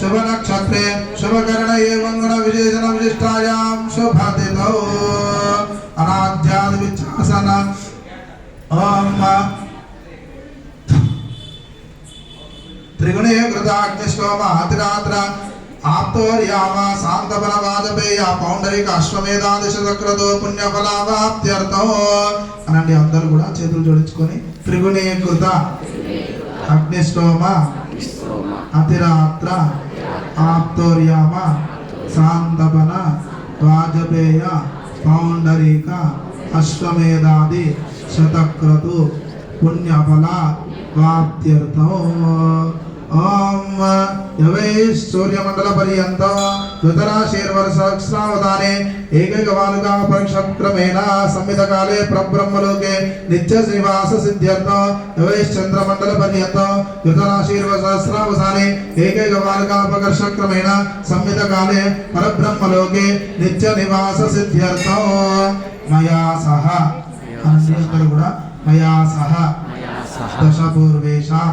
शुभ नक्षत्रे शुभकरणे एवं गुण विशेषण विशिष्टायां शुभतिथौ अनाद्यादि विच्छासन ओम त्रिगुणे कृताग्निष्टोम अतिरात्र आप्तोर्याम शांतबल वाजपेय पौंडरिक अश्वमेधादिशक्रतो पुण्यफलावाप्त्यर्थो అనండి అందరూ కూడా చేతులు జోడించుకొని త్రిగుణీకృత అగ్నిష్టోమ అతిరాత్ర ఆప్తోర్యామ శాంతబల వాజపేయ పౌండరీక అశ్వమేధాది శతక్రతు పుణ్యఫల వాప్త్యర్థం ओम यवै सूर्यमंडल पर्यंत ऋतराशीर्वर्षावधाने एकैकवालुका परिक्षक्रमेण संवितकाले प्रब्रह्मलोके नित्य श्रीवास सिद्ध्यर्थ यवै चंद्रमंडल पर्यंत ऋतराशीर्वर्षावधाने एकैकवालुका परिक्षक्रमेण संवितकाले परब्रह्मलोके नित्य निवास सिद्ध्यर्थ मया सह अंदर కూడా मया सह दशपूर्वेषां